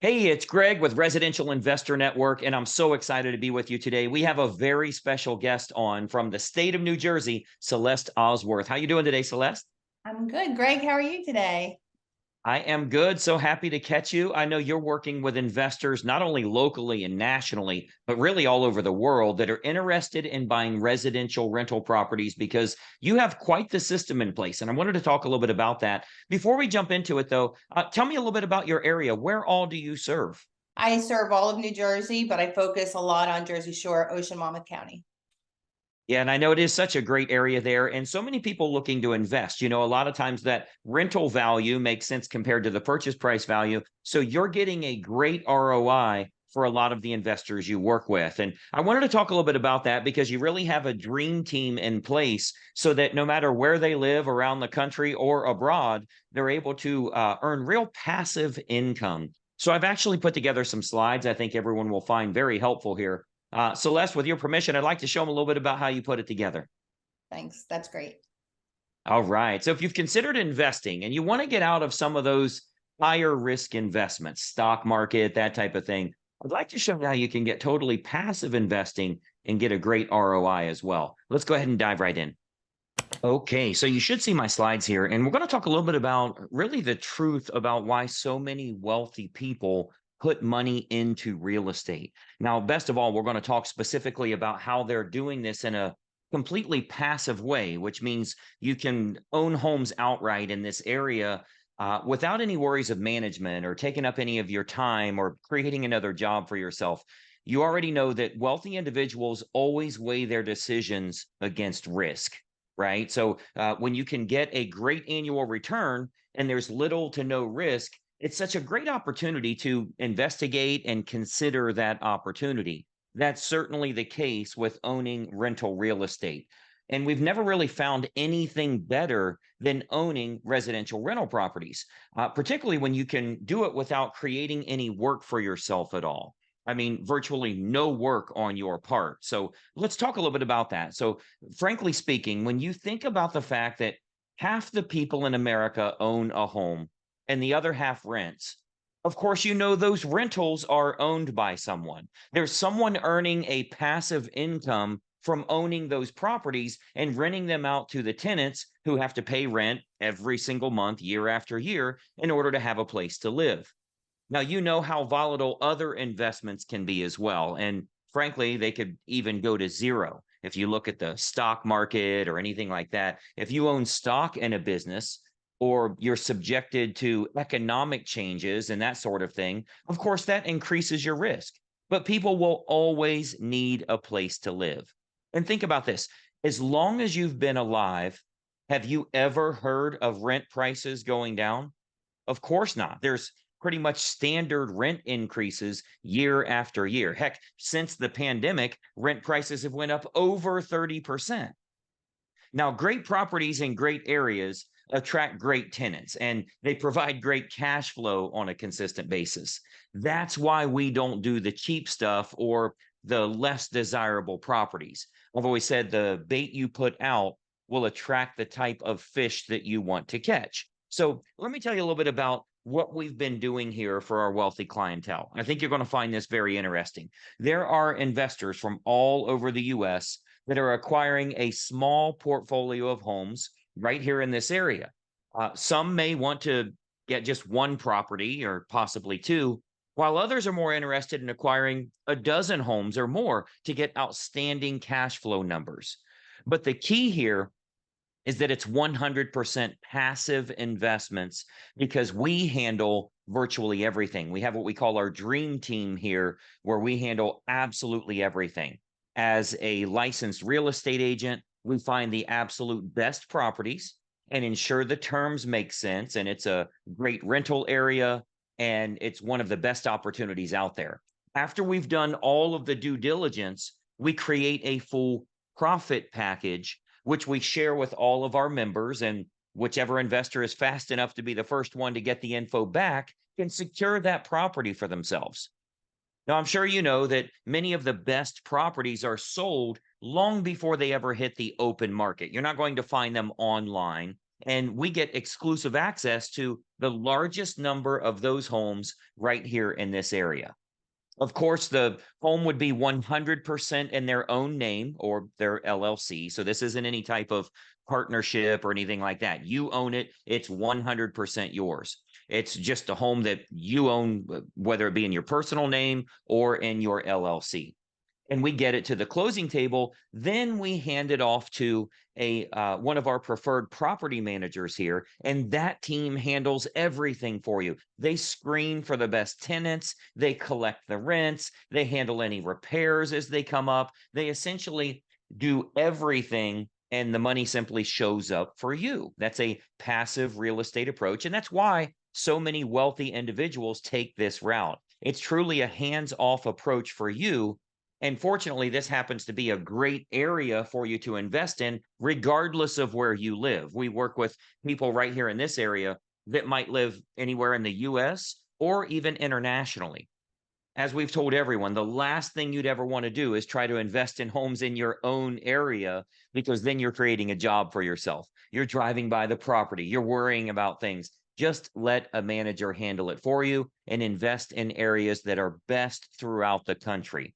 Hey, it's Greg with Residential Investor Network, and I'm so excited to be with you today. We have a very special guest on from the state of New Jersey, Celeste Osworth. How you doing today, Celeste? I'm good. Greg, how are you today? I am good. So happy to catch you. I know you're working with investors not only locally and nationally, but really all over the world that are interested in buying residential rental properties because you have quite the system in place. And I wanted to talk a little bit about that. Before we jump into it, though, tell me a little bit about your area. Where all do you serve? I serve all of New Jersey, but I focus a lot on Jersey Shore, Ocean Monmouth County. Yeah, and I know it is such a great area there, and so many people looking to invest. A lot of times that rental value makes sense compared to the purchase price value. So you're getting a great ROI for a lot of the investors you work with. And I wanted to talk a little bit about that because you really have a dream team in place so that no matter where they live around the country or abroad, they're able to earn real passive income. So I've actually put together some slides I think everyone will find very helpful here. Celeste, with your permission, I'd like to show them a little bit about how you put it together. Thanks. That's great. All right. So if you've considered investing and you want to get out of some of those higher risk investments, stock market, that type of thing, I'd like to show you how you can get totally passive investing and get a great ROI as well. Let's go ahead and dive right in. Okay, so you should see my slides here, and we're going to talk a little bit about really the truth about why so many wealthy people put money into real estate. Now, best of all, we're going to talk specifically about how they're doing this in a completely passive way, which means you can own homes outright in this area without any worries of management or taking up any of your time or creating another job for yourself. You already know that wealthy individuals always weigh their decisions against risk, right? So when you can get a great annual return and there's little to no risk, it's such a great opportunity to investigate and consider that opportunity. That's certainly the case with owning rental real estate. And we've never really found anything better than owning residential rental properties, particularly when you can do it without creating any work for yourself at all. I mean, virtually no work on your part. So let's talk a little bit about that. So, frankly speaking, when you think about the fact that half the people in America own a home and the other half rents, of course, you know those rentals are owned by someone. There's someone earning a passive income from owning those properties and renting them out to the tenants who have to pay rent every single month, year after year, in order to have a place to live. Now, you know how volatile other investments can be as well. And frankly, they could even go to zero. If you look at the stock market or anything like that, if you own stock in a business or you're subjected to economic changes and that sort of thing, of course, that increases your risk. But people will always need a place to live. And think about this, as long as you've been alive, have you ever heard of rent prices going down? Of course not. There's pretty much standard rent increases year after year. Heck, since the pandemic, rent prices have went up over 30%. Now, great properties in great areas attract great tenants and they provide great cash flow on a consistent basis. That's why we don't do the cheap stuff or the less desirable properties. I've always said the bait you put out will attract the type of fish that you want to catch. So, let me tell you a little bit about what we've been doing here for our wealthy clientele. I think you're going to find this very interesting. There are investors from all over the US that are acquiring a small portfolio of homes right here in this area. Some may want to get just one property or possibly two, while others are more interested in acquiring a dozen homes or more to get outstanding cash flow numbers. But the key here is that it's 100% passive investments because we handle virtually everything. We have what we call our dream team here, where we handle absolutely everything. As a licensed real estate agent, we find the absolute best properties and ensure the terms make sense. And it's a great rental area and it's one of the best opportunities out there. After we've done all of the due diligence, we create a full profit package which we share with all of our members. And whichever investor is fast enough to be the first one to get the info back can secure that property for themselves. Now, I'm sure you know that many of the best properties are sold long before they ever hit the open market. You're not going to find them online. And we get exclusive access to the largest number of those homes right here in this area. Of course, the home would be 100% in their own name or their LLC. So this isn't any type of partnership or anything like that. You own it, it's 100% yours. It's just a home that you own, whether it be in your personal name or in your LLC. And we get it to the closing table, then we hand it off to a one of our preferred property managers here, and that team handles everything for you. They screen for the best tenants, they collect the rents, they handle any repairs as they come up. They essentially do everything, and the money simply shows up for you. That's a passive real estate approach, and that's why so many wealthy individuals take this route. It's truly a hands-off approach for you, and fortunately, this happens to be a great area for you to invest in, regardless of where you live. We work with people right here in this area that might live anywhere in the US or even internationally. As we've told everyone, the last thing you'd ever want to do is try to invest in homes in your own area, because then you're creating a job for yourself. You're driving by the property, you're worrying about things. Just let a manager handle it for you and invest in areas that are best throughout the country.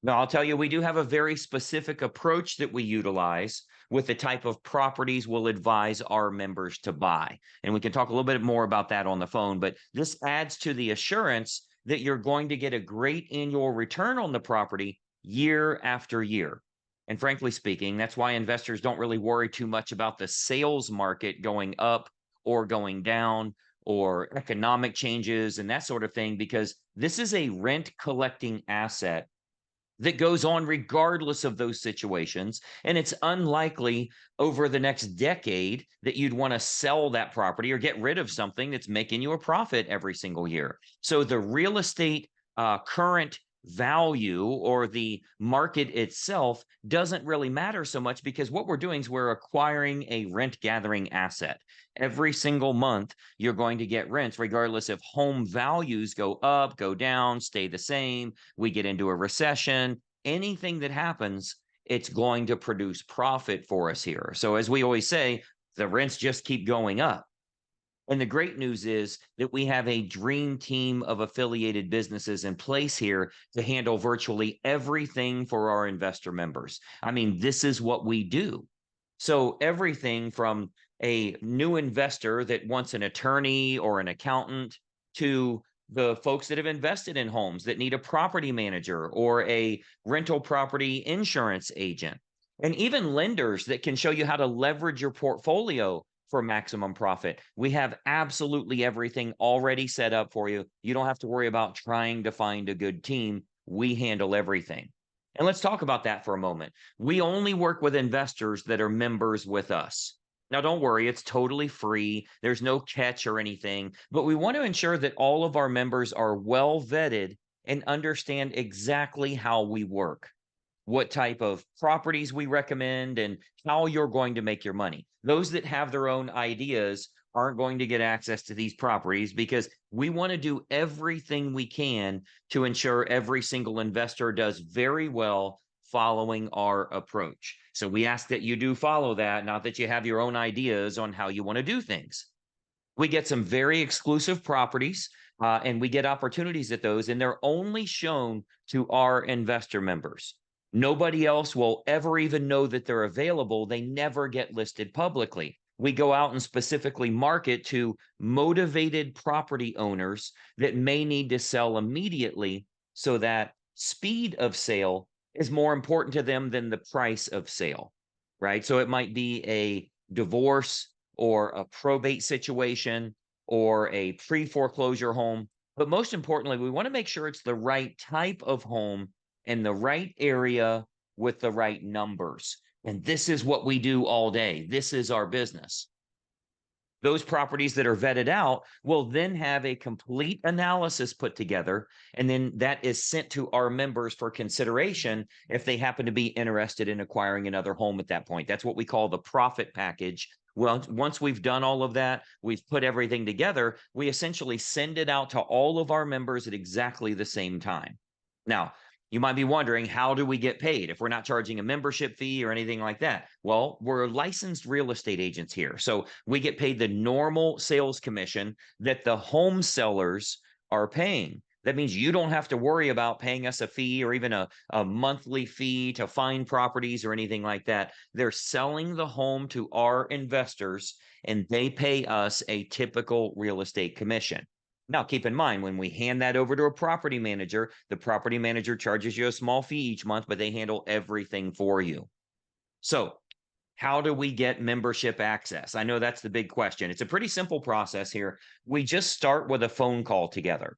Now, I'll tell you, we do have a very specific approach that we utilize with the type of properties we'll advise our members to buy. And we can talk a little bit more about that on the phone, but this adds to the assurance that you're going to get a great annual return on the property year after year. And frankly speaking, that's why investors don't really worry too much about the sales market going up or going down, or economic changes and that sort of thing, because this is a rent collecting asset that goes on regardless of those situations. And it's unlikely over the next decade that you'd want to sell that property or get rid of something that's making you a profit every single year. So the real estate current value or the market itself doesn't really matter so much, because what we're doing is we're acquiring a rent gathering asset. Every single month, you're going to get rents, regardless if home values go up, go down, stay the same, we get into a recession, anything that happens, it's going to produce profit for us here. So as we always say, the rents just keep going up. And the great news is that we have a dream team of affiliated businesses in place here to handle virtually everything for our investor members. I mean, this is what we do. So everything from a new investor that wants an attorney or an accountant, to the folks that have invested in homes that need a property manager or a rental property insurance agent, and even lenders that can show you how to leverage your portfolio for maximum profit. We have absolutely everything already set up for you. You don't have to worry about trying to find a good team. We handle everything. And let's talk about that for a moment. We only work with investors that are members with us. Now, don't worry, it's totally free. There's no catch or anything, but we want to ensure that all of our members are well vetted and understand exactly how we work, what type of properties we recommend, and how you're going to make your money. Those that have their own ideas aren't going to get access to these properties, because we want to do everything we can to ensure every single investor does very well following our approach. So we ask that you do follow that, not that you have your own ideas on how you want to do things. We get some very exclusive properties, and we get opportunities at those, and they're only shown to our investor members. Nobody else will ever even know that they're available. They never get listed publicly. We go out and specifically market to motivated property owners that may need to sell immediately, so that speed of sale is more important to them than the price of sale, right? So it might be a divorce or a probate situation or a pre-foreclosure home. But most importantly, we want to make sure it's the right type of home in the right area with the right numbers. And this is what we do all day. This is our business. Those properties that are vetted out will then have a complete analysis put together, and then that is sent to our members for consideration if they happen to be interested in acquiring another home at that point. That's what we call the profit package. Well, once we've done all of that, we've put everything together, we essentially send it out to all of our members at exactly the same time. Now, You might be wondering, how do we get paid if we're not charging a membership fee or anything like that? Well, we're licensed real estate agents here. So we get paid the normal sales commission that the home sellers are paying. That means you don't have to worry about paying us a fee or even a monthly fee to find properties or anything like that. They're selling the home to our investors and they pay us a typical real estate commission. Now, keep in mind, when we hand that over to a property manager, the property manager charges you a small fee each month, but they handle everything for you. So, how do we get membership access? I know that's the big question. It's a pretty simple process here. We just start with a phone call together.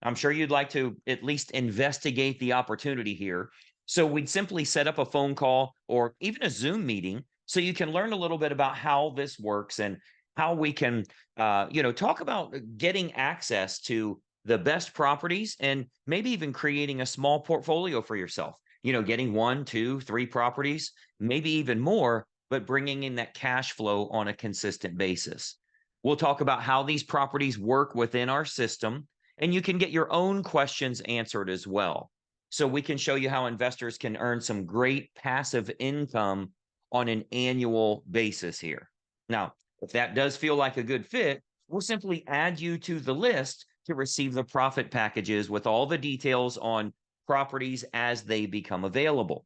I'm sure you'd like to at least investigate the opportunity here. So, we'd simply set up a phone call or even a Zoom meeting so you can learn a little bit about how this works and how we can, talk about getting access to the best properties and maybe even creating a small portfolio for yourself. Getting one, two, three properties, maybe even more, but bringing in that cash flow on a consistent basis. We'll talk about how these properties work within our system, and you can get your own questions answered as well. So we can show you how investors can earn some great passive income on an annual basis here. Now, if that does feel like a good fit, we'll simply add you to the list to receive the profit packages with all the details on properties as they become available.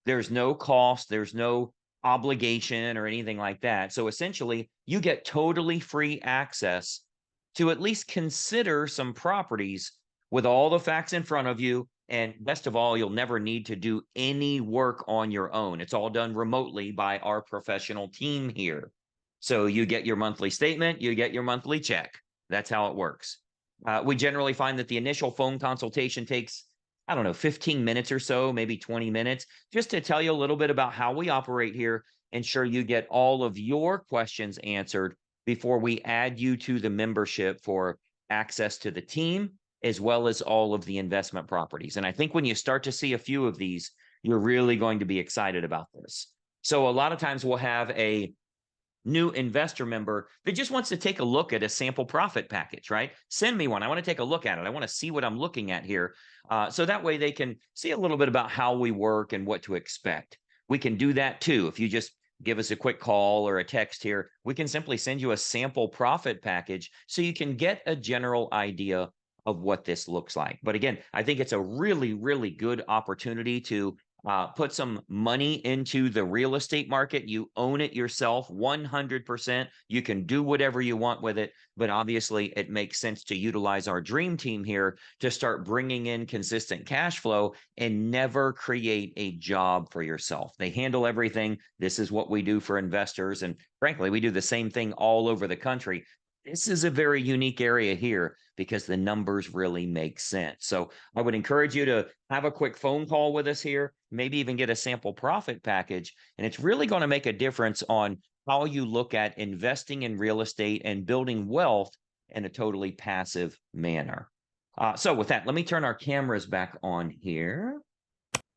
There's no cost, there's no obligation or anything like that. So essentially, you get totally free access to at least consider some properties with all the facts in front of you. And best of all, you'll never need to do any work on your own. It's all done remotely by our professional team here. So you get your monthly statement, you get your monthly check. That's how it works. We generally find that the initial phone consultation takes, I don't know, 15 minutes or so, maybe 20 minutes, just to tell you a little bit about how we operate here, ensure you get all of your questions answered before we add you to the membership for access to the team, as well as all of the investment properties. And I think when you start to see a few of these, you're really going to be excited about this. So a lot of times we'll have a new investor member that just wants to take a look at a sample profit package, right? Send me one. I want to take a look at it. I want to see what I'm looking at here. So that way they can see a little bit about how we work and what to expect. We can do that too. If you just give us a quick call or a text here, we can simply send you a sample profit package so you can get a general idea of what this looks like. But again, I think it's a really, really good opportunity to put some money into the real estate market. You own it yourself 100%. You can do whatever you want with it. But obviously, it makes sense to utilize our dream team here to start bringing in consistent cash flow and never create a job for yourself. They handle everything. This is what we do for investors. And frankly, we do the same thing all over the country. This is a very unique area here because the numbers really make sense. So I would encourage you to have a quick phone call with us here, maybe even get a sample profit package. And it's really going to make a difference on how you look at investing in real estate and building wealth in a totally passive manner. So with that, let me turn our cameras back on here.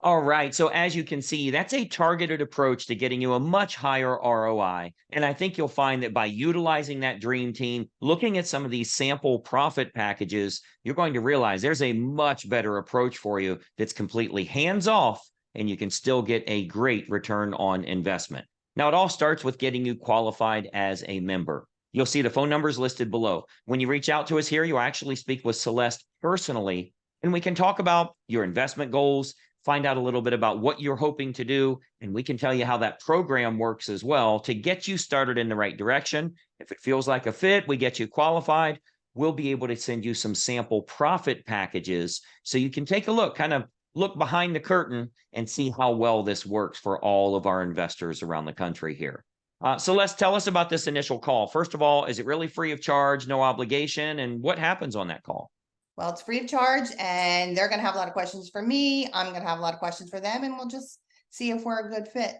All right. So as you can see, that's a targeted approach to getting you a much higher ROI. And I think you'll find that by utilizing that dream team, looking at some of these sample profit packages, you're going to realize there's a much better approach for you that's completely hands off and you can still get a great return on investment. Now, it all starts with getting you qualified as a member. You'll see the phone numbers listed below. When you reach out to us here, you'll actually speak with Celeste personally, and we can talk about your investment goals, find out a little bit about what you're hoping to do, and we can tell you how that program works as well to get you started in the right direction. If it feels like a fit, we get you qualified. We'll be able to send you some sample profit packages so you can take a look, kind of look behind the curtain and see how well this works for all of our investors around the country here. Celeste, tell us about this initial call. First of all, is it really free of charge, no obligation, and what happens on that call? Well, it's free of charge and they're going to have a lot of questions for me. I'm going to have a lot of questions for them, and we'll just see if we're a good fit.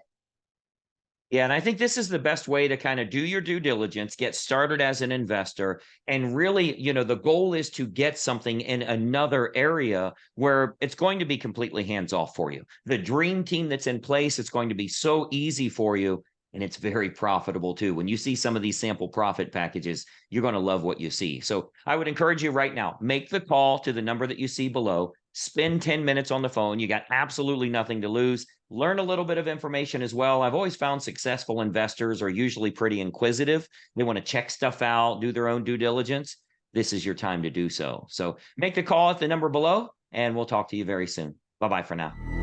Yeah, and I think this is the best way to kind of do your due diligence, get started as an investor, and really, the goal is to get something in another area where it's going to be completely hands off for you. The dream team that's in place, it's going to be so easy for you, and it's very profitable too. When you see some of these sample profit packages, you're going to love what you see. So I would encourage you right now, make the call to the number that you see below. spend 10 minutes on the phone. You got absolutely nothing to lose. Learn a little bit of information as well. I've always found successful investors are usually pretty inquisitive. They want to check stuff out, do their own due diligence. This is your time to do so. So make the call at the number below, and we'll talk to you very soon. Bye-bye for now.